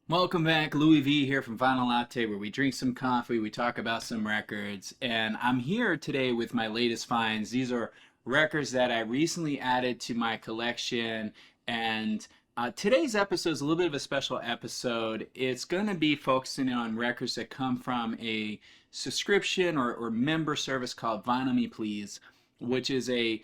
Welcome back, Louis V here from Vinyl Latte, where we drink some coffee, we talk about some records, and I'm here today with my latest finds. These are records that I recently added to my collection, and today's episode is a little bit of a special episode. It's going to be focusing on records that come from a subscription or member service called Vinyl Me Please, which is a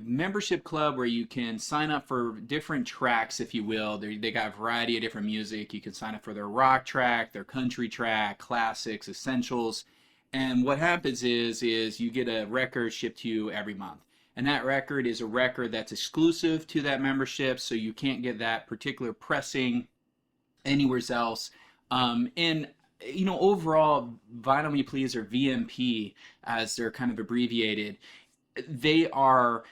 membership club where you can sign up for different tracks, if you will. They got a variety of different music. You can sign up for their rock track, their country track, classics, essentials. And what happens is you get a record shipped to you every month. And that record is a record that's exclusive to that membership, so you can't get that particular pressing anywhere else. And overall, Vinyl Me Please, or VMP, as they're kind of abbreviated, they are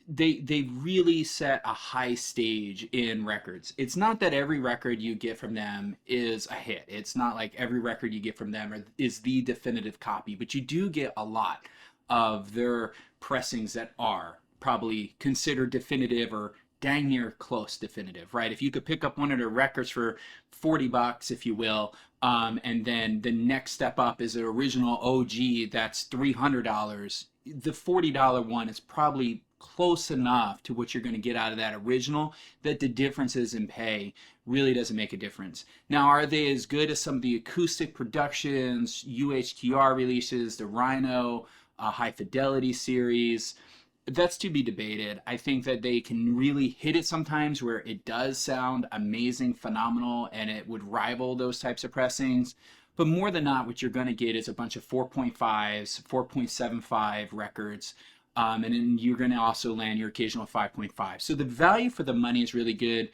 they really set a high stage in records. It's not that every record you get from them is a hit. It's not like every record you get from them is the definitive copy, but you do get a lot of their pressings that are probably considered definitive or dang near close definitive, right? If you could pick up one of their records for 40 bucks, if you will, and then the next step up is an original OG that's $300, the $40 one is probably close enough to what you're going to get out of that original that the differences in pay really doesn't make a difference. Now, are they as good as some of the acoustic productions, UHTR releases, the Rhino, High Fidelity series? That's to be debated. I think that they can really hit it sometimes where it does sound amazing, phenomenal, and it would rival those types of pressings. But more than not, what you're going to get is a bunch of 4.5s, 4.75 records, and then you're going to also land your occasional 5.5. So the value for the money is really good.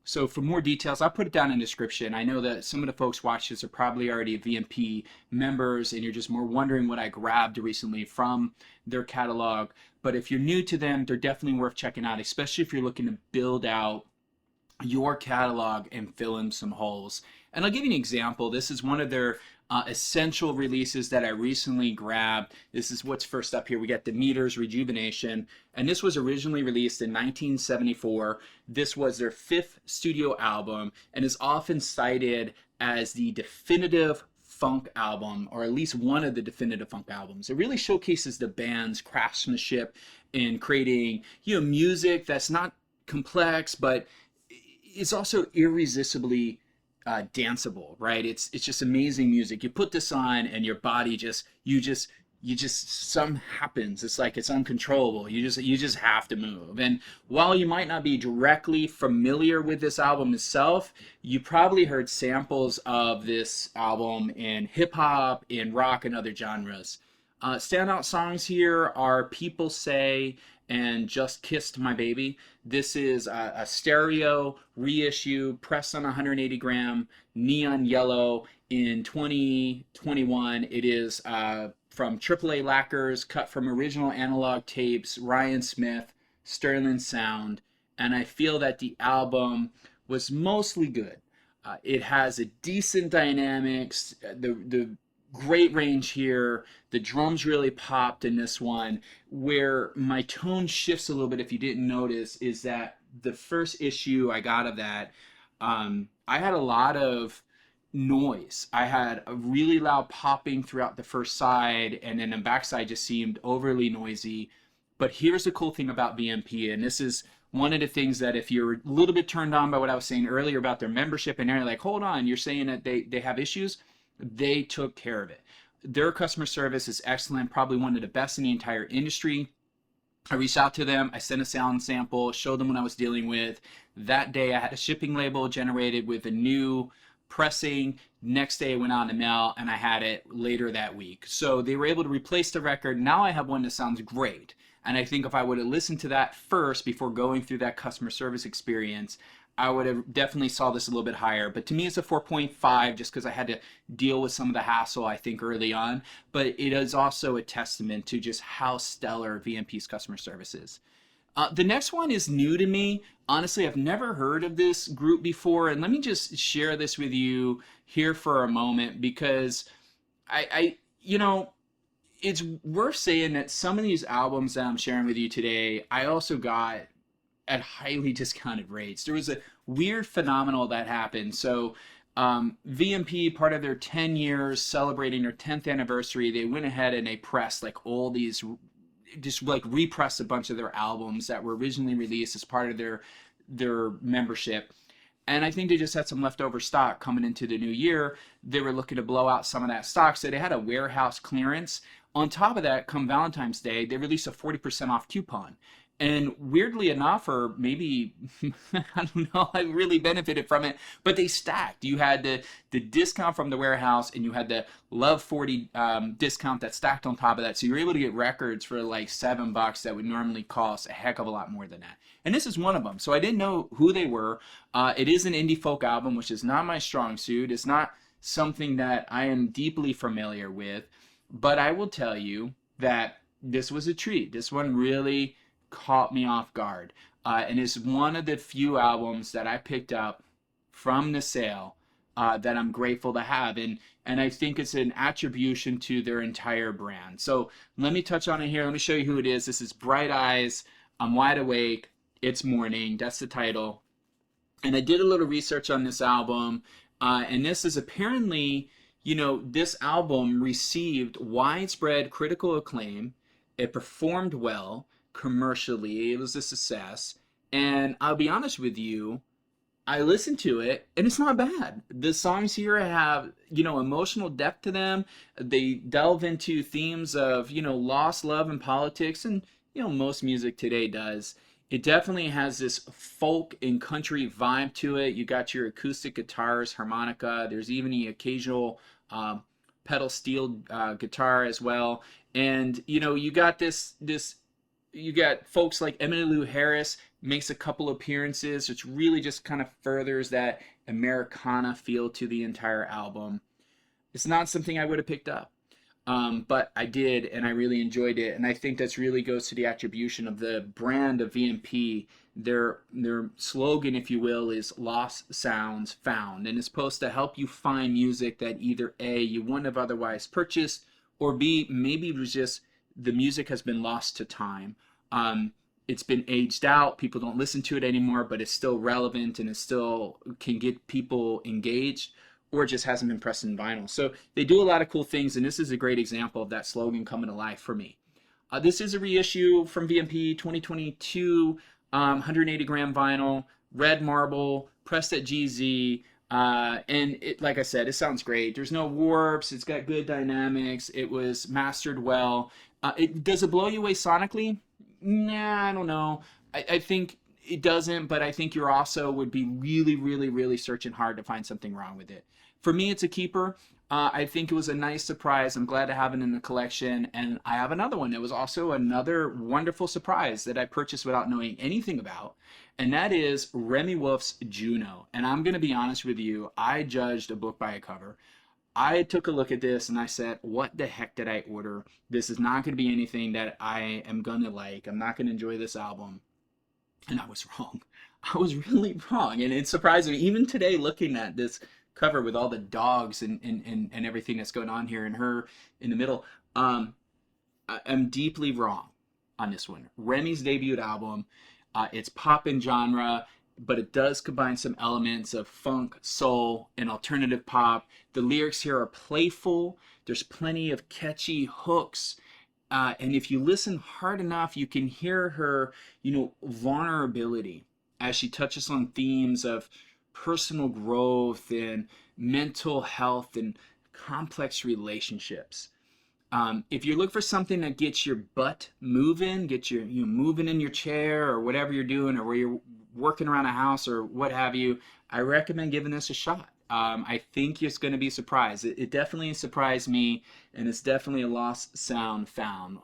So for more details, I'll put it down in the description. I know that some of the folks watch this are probably already VMP members, and you're just more wondering what I grabbed recently from their catalog. But if you're new to them, they're definitely worth checking out, especially if you're looking to build out your catalog and fill in some holes. And I'll give you an example. This is one of their essential releases that I recently grabbed. This is what's first up here. We got Demeter's Rejuvenation, and this was originally released in 1974. This was their fifth studio album and is often cited as the definitive funk album, or at least one of the definitive funk albums. It really showcases the band's craftsmanship in creating, music that's not complex, but it's also irresistibly danceable, right? It's just amazing music. You put this on, and your body some happens. It's like it's uncontrollable. You just have to move. And while you might not be directly familiar with this album itself, you probably heard samples of this album in hip hop, in rock, and other genres. Standout songs here are People Say and Just Kissed My Baby. This is a stereo reissue, pressed on 180 gram, neon yellow in 2021. It is from AAA lacquers, cut from original analog tapes, Ryan Smith, Sterling Sound, and I feel that the album was mostly good. It has a decent dynamics. The great range here. The drums really popped in this one. Where my tone shifts a little bit, if you didn't notice, is that the first issue I got of that, I had a lot of noise. I had a really loud popping throughout the first side, and then the backside just seemed overly noisy. But here's the cool thing about BMP, and this is one of the things that if you're a little bit turned on by what I was saying earlier about their membership, and they're like, hold on, you're saying that they have issues? They took care of it. Their customer service is excellent, probably one of the best in the entire industry. I reached out to them, I sent a sound sample, showed them what I was dealing with. That day I had a shipping label generated with a new pressing. Next day it went on the mail, and I had it later that week. So they were able to replace the record. Now I have one that sounds great. And I think if I would have listened to that first before going through that customer service experience, I would have definitely saw this a little bit higher. But to me, it's a 4.5 just because I had to deal with some of the hassle, I think, early on. But it is also a testament to just how stellar VMP's customer service is. The next one is new to me. Honestly, I've never heard of this group before. And let me just share this with you here for a moment, because it's worth saying that some of these albums that I'm sharing with you today, I also got at highly discounted rates. There was a weird phenomenon that happened. So VMP, part of their 10 years celebrating their 10th anniversary, they went ahead and they pressed like all these, just like repressed a bunch of their albums that were originally released as part of their membership. And I think they just had some leftover stock coming into the new year. They were looking to blow out some of that stock, so they had a warehouse clearance. On top of that, come Valentine's Day, they released a 40% off coupon. And weirdly enough, or maybe, I don't know, I really benefited from it, but they stacked. You had the discount from the warehouse, and you had the Love 40 discount that stacked on top of that. So you were able to get records for like $7 that would normally cost a heck of a lot more than that. And this is one of them. So I didn't know who they were. It is an indie folk album, which is not my strong suit. It's not something that I am deeply familiar with. But I will tell you that this was a treat. This one really caught me off guard. And it's one of the few albums that I picked up from the sale that I'm grateful to have. And I think it's an attribution to their entire brand. So let me touch on it here. Let me show you who it is. This is Bright Eyes, I'm Wide Awake, It's Morning. That's the title. And I did a little research on this album. And this is apparently, you know, this album received widespread critical acclaim. It performed well commercially. It was a success. And I'll be honest with you, I listened to it and it's not bad. The songs here have, you know, emotional depth to them. They delve into themes of, you know, lost love and politics, and, you know, most music today does. It definitely has this folk and country vibe to it. You got your acoustic guitars, harmonica. There's even the occasional pedal steel guitar as well. And, you know, you got you got folks like Emmylou Harris makes a couple appearances, which really just kind of furthers that Americana feel to the entire album. It's not something I would have picked up, but I did, and I really enjoyed it. And I think that's really goes to the attribution of the brand of VMP. Their slogan, if you will, is Lost Sounds Found, and it's supposed to help you find music that either A, you wouldn't have otherwise purchased, or B, maybe it was just the music has been lost to time. It's been aged out. People don't listen to it anymore, but it's still relevant and it still can get people engaged, or it just hasn't been pressed in vinyl. So they do a lot of cool things, and this is a great example of that slogan coming to life for me. This is a reissue from VMP 2022, 180 gram vinyl, red marble, pressed at GZ. And it, like I said, it sounds great. There's no warps. It's got good dynamics. It was mastered well. Does it blow you away sonically? Nah, I don't know. I think it doesn't, but I think you also would be really, really, really searching hard to find something wrong with it. For me, it's a keeper. I think it was a nice surprise. I'm glad to have it in the collection. And I have another one. It was also another wonderful surprise that I purchased without knowing anything about. And that is Remi Wolf's Juno. And I'm going to be honest with you, I judged a book by a cover. I took a look at this and I said, what the heck did I order? This is not going to be anything that I am going to like. I'm not going to enjoy this album. And I was wrong. I was really wrong. And it surprised me, even today, looking at this cover with all the dogs and everything that's going on here and her in the middle. I'm deeply wrong on this one. Remi's debut album, it's pop in genre, but it does combine some elements of funk, soul, and alternative pop. The lyrics here are playful. There's plenty of catchy hooks. And if you listen hard enough, you can hear her, you know, vulnerability as she touches on themes of personal growth and mental health and complex relationships. If you look for something that gets your butt moving, gets you moving in your chair or whatever you're doing, or where you're working around a house or what have you, I recommend giving this a shot. I think you're going to be surprised. It definitely surprised me, and it's definitely a lost sound found.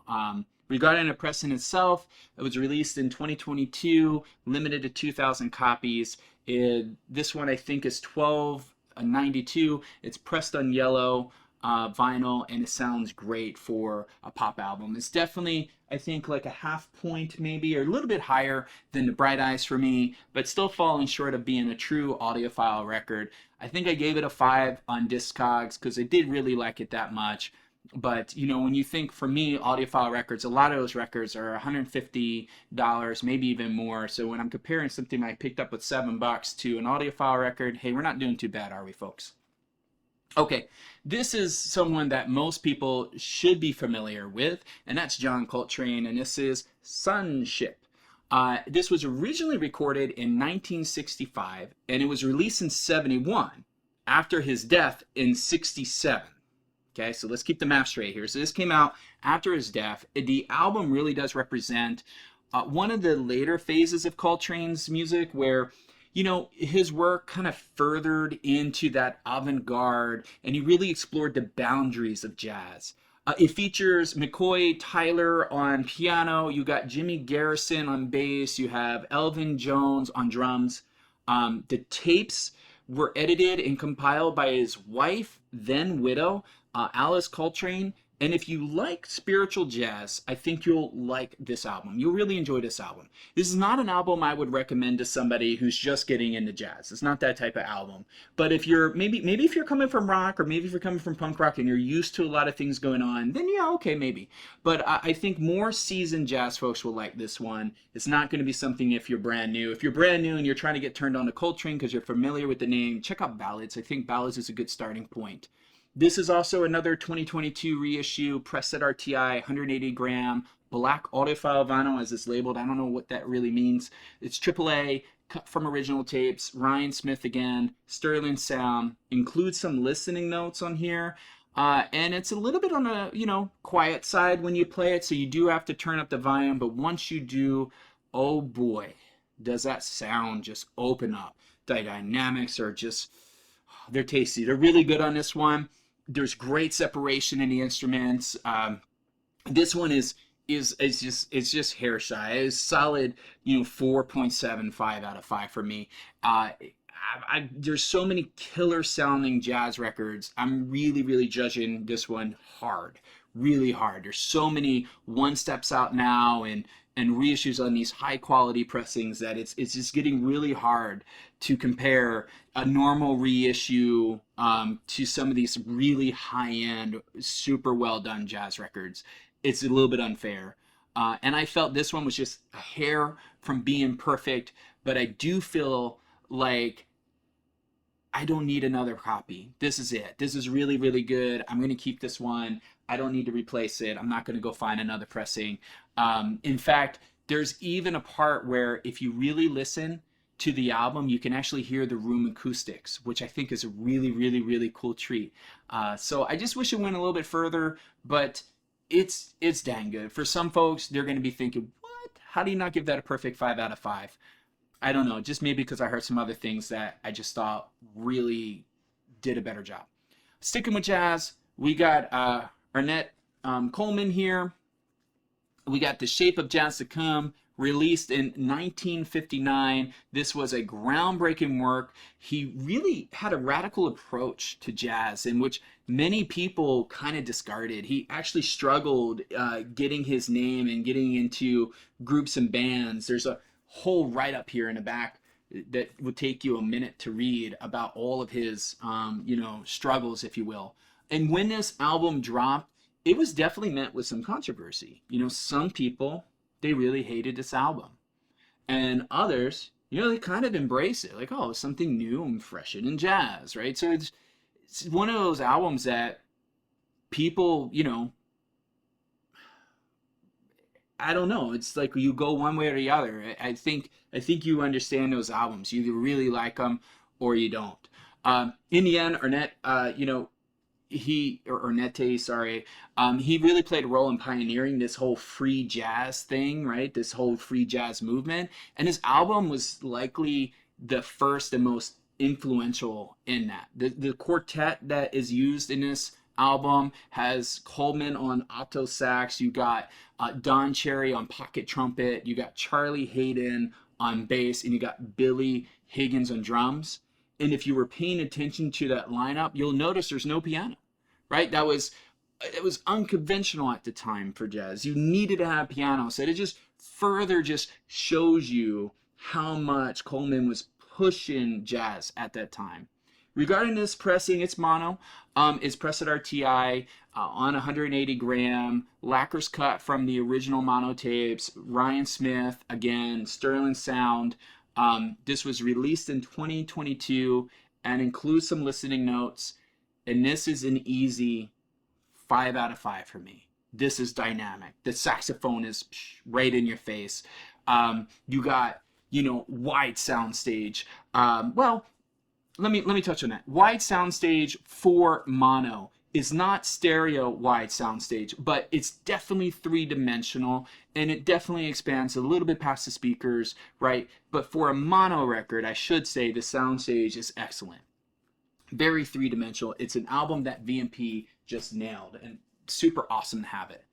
Regarding the pressing itself, it was released in 2022, limited to 2,000 copies. This one I think is 1292. It's pressed on yellow vinyl, and it sounds great for a pop album. It's definitely, I think, like a half point maybe, or a little bit higher than the Bright Eyes for me, but still falling short of being a true audiophile record. I think I gave it a 5 on Discogs because I did really like it that much. But you know, when you think, for me, audiophile records, a lot of those records are $150, maybe even more. So when I'm comparing something I picked up with $7 to an audiophile record, hey, we're not doing too bad, are we, folks? Okay, this is someone that most people should be familiar with, and that's John Coltrane, and this is Sunship. This was originally recorded in 1965, and it was released in 71 after his death in 67. Okay, so let's keep the math straight here. So this came out after his death. The album really does represent one of the later phases of Coltrane's music where, you know, his work kind of furthered into that avant-garde, and he really explored the boundaries of jazz. It features McCoy Tyler on piano. You got Jimmy Garrison on bass. You have Elvin Jones on drums. The tapes were edited and compiled by his wife, then widow, Alice Coltrane. And if you like spiritual jazz, I think you'll like this album. You'll really enjoy this album. This is not an album I would recommend to somebody who's just getting into jazz. It's not that type of album. But if you're maybe if you're coming from rock, or maybe if you're coming from punk rock and you're used to a lot of things going on, then yeah, okay, maybe. But I think more seasoned jazz folks will like this one. It's not going to be something if you're brand new. If you're brand new and you're trying to get turned on to Coltrane because you're familiar with the name, check out Ballads. I think Ballads is a good starting point. This is also another 2022 reissue, pressed at RTI, 180 gram, black audiophile vinyl as it's labeled. I don't know what that really means. It's AAA, cut from original tapes, Ryan Smith again, sterling sound, includes some listening notes on here. And it's a little bit on the, you know, quiet side when you play it, so you do have to turn up the volume, but once you do, oh boy, does that sound just open up. The dynamics are just, they're tasty. They're really good on this one. There's great separation in the instruments. This one is just hair shy. It's solid, you know, 4.75 out of 5 for me. There's so many killer sounding jazz records. I'm really judging this one hard, really hard. There's so many one steps out now and reissues on these high quality pressings that it's just getting really hard to compare a normal reissue to some of these really high end, super well done jazz records. It's a little bit unfair. And I felt this one was just a hair from being perfect, but I do feel like I don't need another copy. This is it. This is really good. I'm going to keep this one. I don't need to replace it. I'm not going to go find another pressing. In fact, there's even a part where if you really listen to the album, you can actually hear the room acoustics, which I think is a really cool treat. So I just wish it went a little bit further, but it's dang good. For some folks, they're going to be thinking, what? How do you not give that a perfect 5 out of 5? I don't know, just maybe because I heard some other things that I just thought really did a better job. Sticking with jazz, we got Ornette Coleman here. We got The Shape of Jazz to Come, released in 1959. This was a groundbreaking work. He really had a radical approach to jazz in which many people kind of discarded. He actually struggled getting his name and getting into groups and bands. There's a whole write-up here in the back that would take you a minute to read about all of his you know, struggles, if you will. And when this album dropped, it was definitely met with some controversy. You know, some people, they really hated this album. And others, you know, they kind of embrace it. Like, oh, it's something new and fresh and in jazz, right? So it's one of those albums that people, you know, I don't know. It's like you go one way or the other. I think you understand those albums. You either really like them or you don't. In the end, Ornette, you know, Ornette, sorry, he really played a role in pioneering this whole free jazz thing, right? This whole free jazz movement. And his album was likely the first and most influential in that. The quartet that is used in this album has Coleman on alto sax. You got Don Cherry on pocket trumpet. You got Charlie Hayden on bass, and you got Billy Higgins on drums. And if you were paying attention to that lineup, you'll notice there's no piano, right? It was unconventional at the time for jazz. You needed to have piano. So it just further just shows you how much Coleman was pushing jazz at that time. Regarding this pressing, it's mono. It's pressed at RTI on 180 gram, lacquer's cut from the original mono tapes. Ryan Smith, again, sterling sound. This was released in 2022 and includes some listening notes. And this is an easy 5 out of 5 for me. This is dynamic. The saxophone is right in your face. You got, wide soundstage. Well, let me touch on that. Wide soundstage for mono is not stereo wide soundstage, but it's definitely three-dimensional, and it definitely expands a little bit past the speakers, right? But for a mono record, I should say the soundstage is excellent. Very three-dimensional. It's an album that VMP just nailed, and super awesome to have it.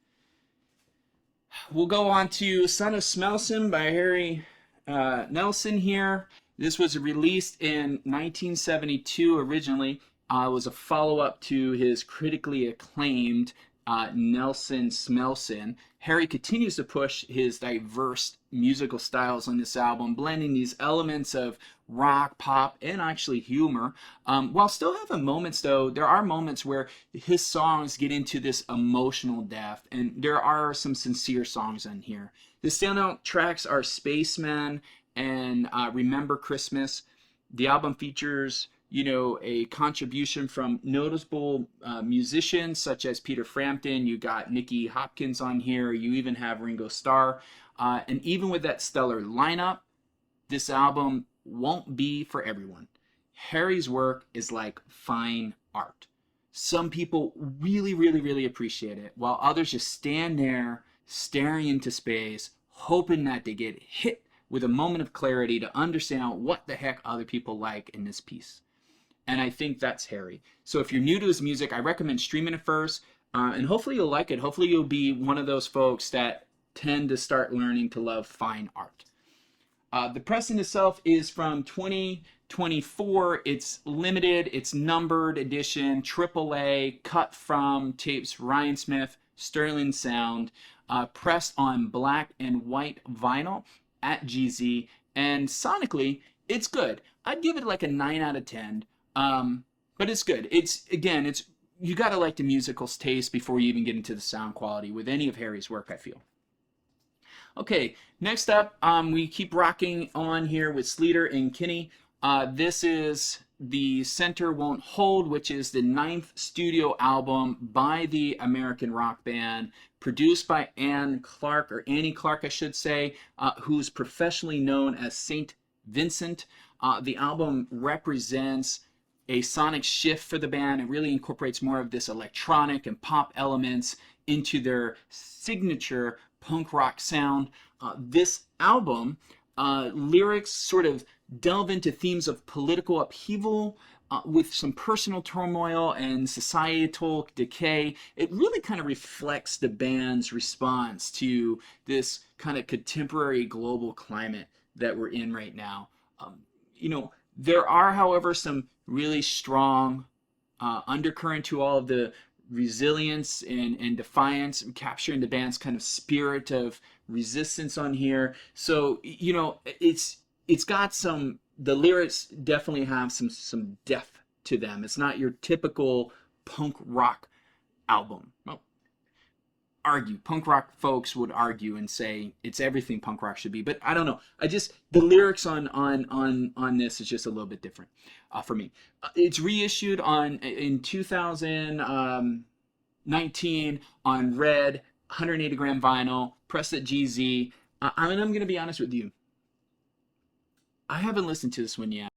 We'll go on to Son of Schmilsson by Harry Nilsson here. This was released in 1972 originally. It was a follow-up to his critically acclaimed Nilsson Schmilsson. Harry continues to push his diverse musical styles on this album, blending these elements of rock, pop, and actually humor. While still having moments, though, there are moments where his songs get into this emotional depth, and there are some sincere songs on here. The standout tracks are Spaceman and Remember Christmas. The album features, a contribution from notable musicians such as Peter Frampton. You got Nicky Hopkins on here. You even have Ringo Starr. And even with that stellar lineup, this album won't be for everyone. Harry's work is like fine art. Some people really, really, really appreciate it, while others just stand there staring into space, hoping that they get hit with a moment of clarity to understand what the heck other people like in this piece. And I think that's Harry. So if you're new to his music, I recommend streaming it first, and hopefully you'll like it. Hopefully you'll be one of those folks that tend to start learning to love fine art. The pressing itself is from 2024. It's limited, it's numbered edition, AAA, cut from tapes Ryan Smith, Sterling Sound, pressed on black and white vinyl at GZ, and sonically, it's good. I'd give it like a 9 out of 10, but it's good. It's you gotta like the musical's taste before you even get into the sound quality with any of Harry's work, I feel. Okay, next up, we keep rocking on here with Sleater-Kinney. This is The Center Won't Hold, which is the 9th studio album by the American rock band, produced by Annie Clark, I should say, who's professionally known as Saint Vincent. The album represents a sonic shift for the band. It really incorporates more of this electronic and pop elements into their signature punk rock sound. This album, lyrics sort of delve into themes of political upheaval with some personal turmoil and societal decay. It really kind of reflects the band's response to this kind of contemporary global climate that we're in right now. There are, however, some really strong undercurrent to all of the resilience and defiance, capturing the band's kind of spirit of resistance on here. So it's got the lyrics definitely have some depth to them. It's not your typical punk rock album. Well, punk rock folks would argue and say it's everything punk rock should be, but I don't know. The lyrics on this is just a little bit different for me. It's reissued in 2019 on red, 180 gram vinyl, pressed at GZ. I'm going to be honest with you. I haven't listened to this one yet.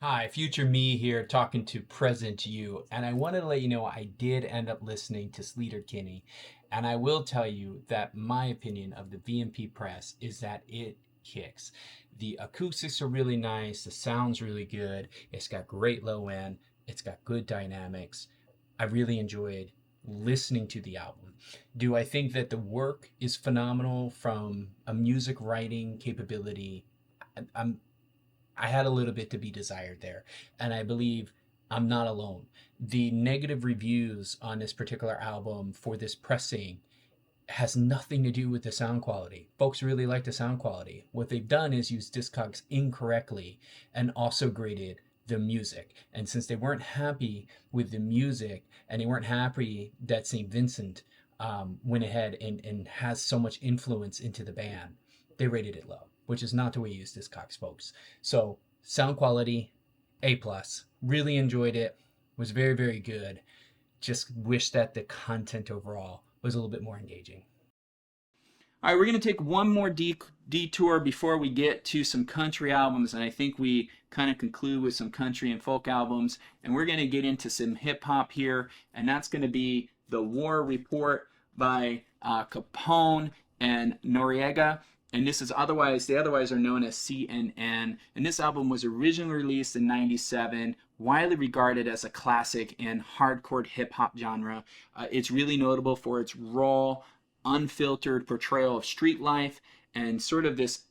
Hi, future me here talking to present you, and I wanted to let you know I did end up listening to Sleater-Kinney, and I will tell you that my opinion of the VMP press is that it kicks. The acoustics are really nice, the sound's really good, it's got great low end, it's got good dynamics. I really enjoyed listening to the album. Do I think that the work is phenomenal from a music writing capability? I had a little bit to be desired there, and I believe I'm not alone. The negative reviews on this particular album for this pressing has nothing to do with the sound quality. Folks really like the sound quality. What they've done is use Discogs incorrectly and also graded the music. And since they weren't happy with the music, and they weren't happy that St. Vincent went ahead and has so much influence into the band, they rated it low, which is not the way you use Discogs, folks. So sound quality, A plus. Really enjoyed it. Was very, very good. Just wish that the content overall was a little bit more engaging. All right, we're going to take one more detour before we get to some country albums, and I think we kind of conclude with some country and folk albums, and we're going to get into some hip-hop here, and that's going to be The War Report by Capone-N-Noreaga, and this is they otherwise are known as CNN, and this album was originally released in 97, widely regarded as a classic in hardcore hip-hop genre. It's really notable for its raw, unfiltered portrayal of street life and sort of this,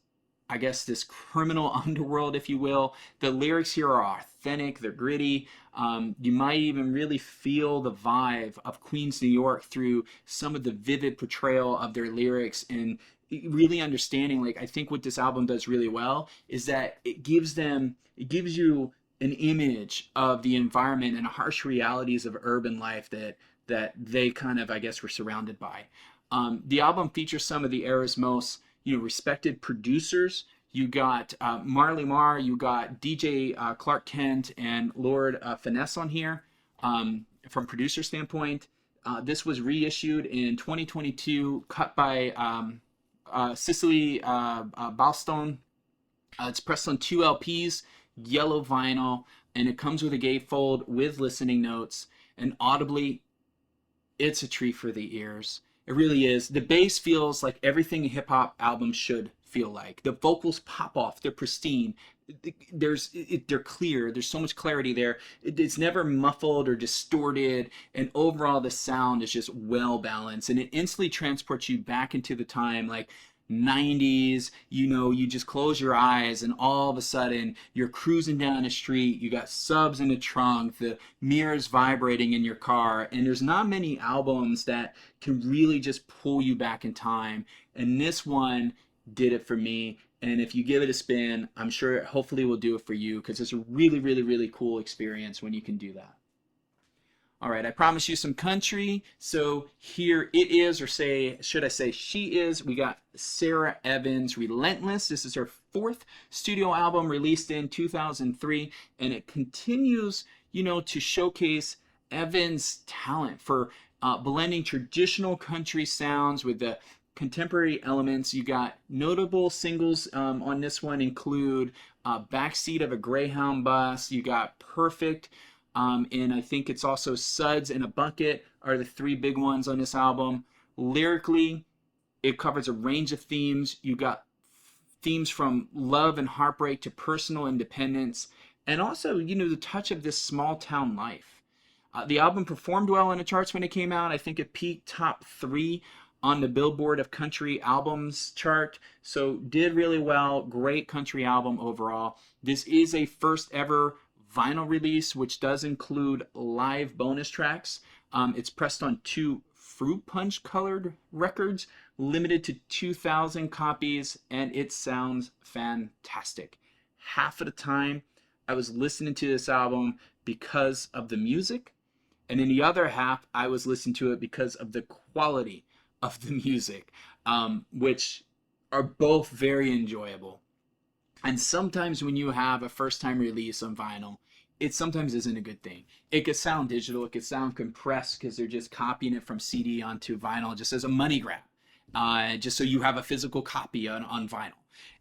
I guess, this criminal underworld, if you will. The lyrics here are authentic, they're gritty. You might even really feel the vibe of Queens, New York through some of the vivid portrayal of their lyrics, and really understanding, like, I think what this album does really well is that it gives you an image of the environment and harsh realities of urban life that they kind of, I guess, were surrounded by. The album features some of the era's most, respected producers. You got Marley Marr, you got DJ Clark Kent and Lord Finesse on here. From producer standpoint, this was reissued in 2022, cut by Cicely Balstone. It's pressed on 2 LPs, yellow vinyl, and it comes with a gatefold with listening notes. And audibly, it's a treat for the ears. It really is. The bass feels like everything a hip-hop album should feel like. The vocals pop off. They're pristine. They're clear. There's so much clarity there. It's never muffled or distorted. And overall, the sound is just well balanced. And it instantly transports you back into the time, like 90s. You just close your eyes and all of a sudden you're cruising down the street. You got subs in the trunk, the mirrors vibrating in your car, and there's not many albums that can really just pull you back in time, and this one did it for me. And if you give it a spin, I'm sure hopefully will do it for you, because it's a really, really, really cool experience when you can do that. All right, I promised you some country, so here it is, or should I say she is. We got Sara Evans' Relentless. This is her 4th studio album, released in 2003, and it continues, to showcase Evans' talent for blending traditional country sounds with the contemporary elements. You got notable singles on this one include Backseat of a Greyhound Bus. You got Perfect. And I think it's also Suds in a Bucket are the 3 big ones on this album. Lyrically, it covers a range of themes. You got themes from love and heartbreak to personal independence, and also, the touch of this small town life. The album performed well in the charts when it came out. I think it peaked top 3 on the Billboard of Country Albums chart, so did really well. Great country album overall. This is a first ever vinyl release, which does include live bonus tracks. It's pressed on 2 fruit punch colored records, limited to 2,000 copies, and it sounds fantastic. Half of the time I was listening to this album because of the music, and in the other half I was listening to it because of the quality of the music, which are both very enjoyable. And sometimes when you have a first time release on vinyl, it sometimes isn't a good thing. It could sound digital, it could sound compressed because they're just copying it from CD onto vinyl just as a money grab, just so you have a physical copy on vinyl.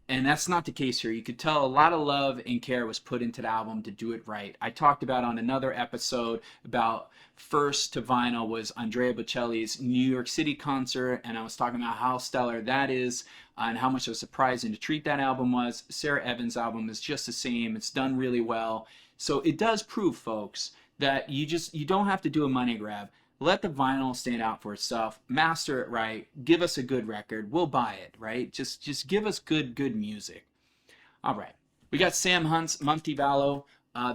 And that's not the case here. You could tell a lot of love and care was put into the album to do it right. I talked about on another episode about first to vinyl was Andrea Bocelli's New York City concert, and I was talking about how stellar that is and how much of a surprise and a treat that album was. Sara Evans' album is just the same. It's done really well. So it does prove, folks, that you don't have to do a money grab. Let the vinyl stand out for itself. Master it right. Give us a good record. We'll buy it, right? Just give us good music. All right. We got Sam Hunt's Montevallo.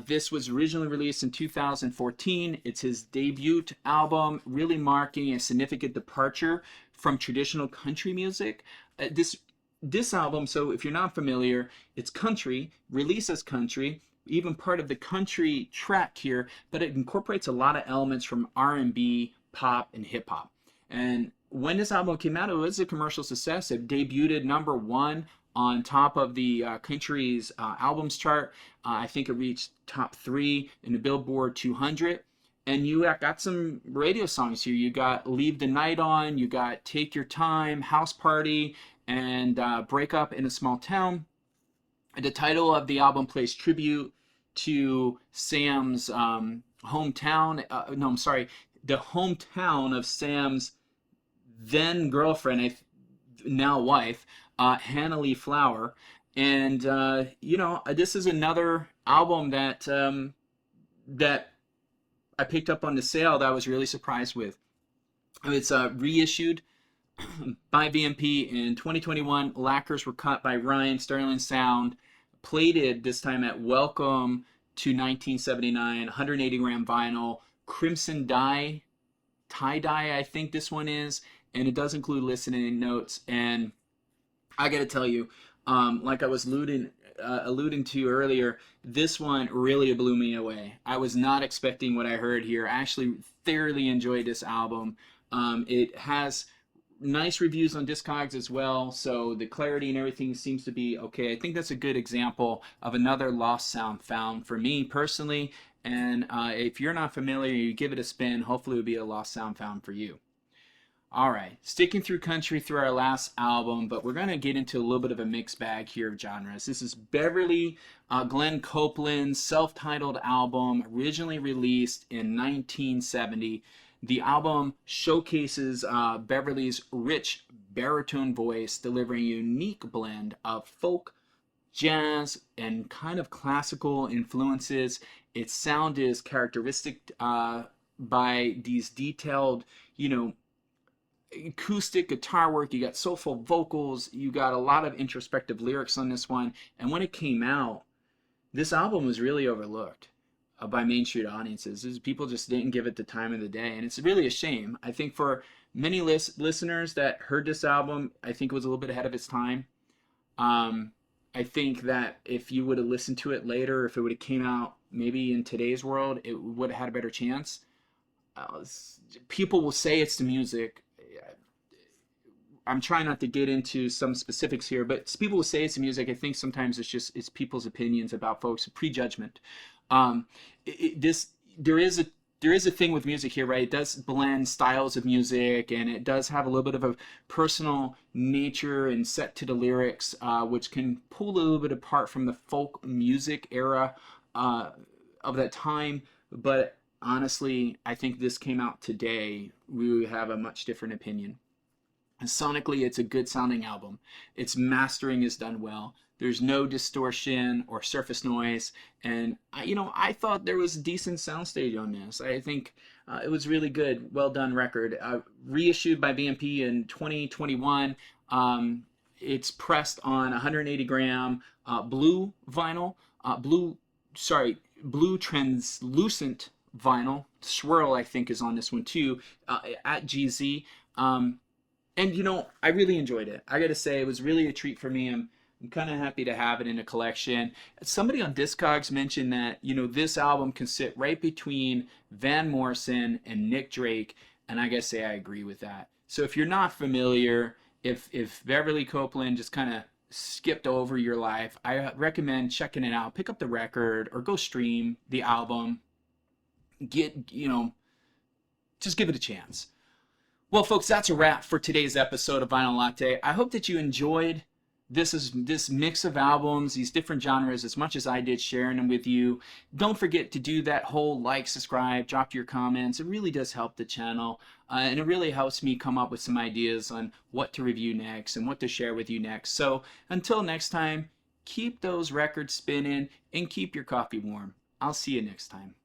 This was originally released in 2014. It's his debut album, really marking a significant departure from traditional country music. This album, so if you're not familiar, it's country, released as country, even part of the country track here, but it incorporates a lot of elements from R&B, pop, and hip hop. And when this album came out, it was a commercial success. It debuted #1 on top of the country's albums chart. I think it reached top 3 in the Billboard 200. And you got some radio songs here. You got Leave the Night On, you got Take Your Time, House Party, and Break Up in a Small Town. And the title of the album plays tribute to Sam's hometown. No, I'm sorry, the hometown of Sam's then girlfriend, now wife, Hannah Lee Flower. And this is another album that that I picked up on the sale that I was really surprised with. It's reissued by VMP in 2021. Lacquers were cut by Ryan, Sterling Sound, plated this time at Welcome to 1979, 180 gram vinyl, crimson dye, tie-dye I think this one is, and it does include listening notes. And I gotta tell you, like I was alluding to earlier, this one really blew me away. I was not expecting what I heard here. I actually thoroughly enjoyed this album. It has nice reviews on Discogs as well, so the clarity and everything seems to be okay. I think that's a good example of another lost sound found for me personally. And if you're not familiar, you give it a spin. Hopefully it will be a lost sound found for you. All right, sticking through country through our last album, but we're going to get into a little bit of a mixed bag here of genres. This is Beverly, Glenn-Copeland's self-titled album, originally released in 1970. The album showcases Beverly's rich baritone voice, delivering a unique blend of folk, jazz, and kind of classical influences. Its sound is characteristic by these detailed, acoustic guitar work. You got soulful vocals. You got a lot of introspective lyrics on this one. And when it came out, this album was really overlooked by mainstream audiences. People just didn't give it the time of the day, and it's really a shame. I think for many listeners that heard this album, I think it was a little bit ahead of its time. I think that if you would have listened to it later, if it would have came out maybe in today's world, it would have had a better chance. People will say it's the music. I'm trying not to get into some specifics here, but people will say it's the music. I think sometimes it's people's opinions about folks, prejudgment. There is a thing with music here, right? It does blend styles of music, and it does have a little bit of a personal nature and set to the lyrics, which can pull a little bit apart from the folk music era of that time. But honestly, I think this came out today, we would have a much different opinion. And sonically, it's a good sounding album. Its mastering is done well. There's no distortion or surface noise, and I thought there was a decent soundstage on this. I think it was really good, well done record. Reissued by BMP in 2021. It's pressed on 180 gram blue vinyl, blue translucent vinyl. Swirl, I think, is on this one too, at GZ. And I really enjoyed it. I gotta say, it was really a treat for me. I'm kind of happy to have it in a collection. Somebody on Discogs mentioned that, this album can sit right between Van Morrison and Nick Drake, and I gotta say I agree with that. So if you're not familiar, if Beverly Copeland just kind of skipped over your life, I recommend checking it out. Pick up the record or go stream the album. Just give it a chance. Well, folks, that's a wrap for today's episode of Vinyl Latte. I hope that you enjoyed this mix of albums, these different genres, as much as I did sharing them with you. Don't forget to do that whole like, subscribe, drop your comments. It really does help the channel, and it really helps me come up with some ideas on what to review next and what to share with you next. So until next time, keep those records spinning and keep your coffee warm. I'll see you next time.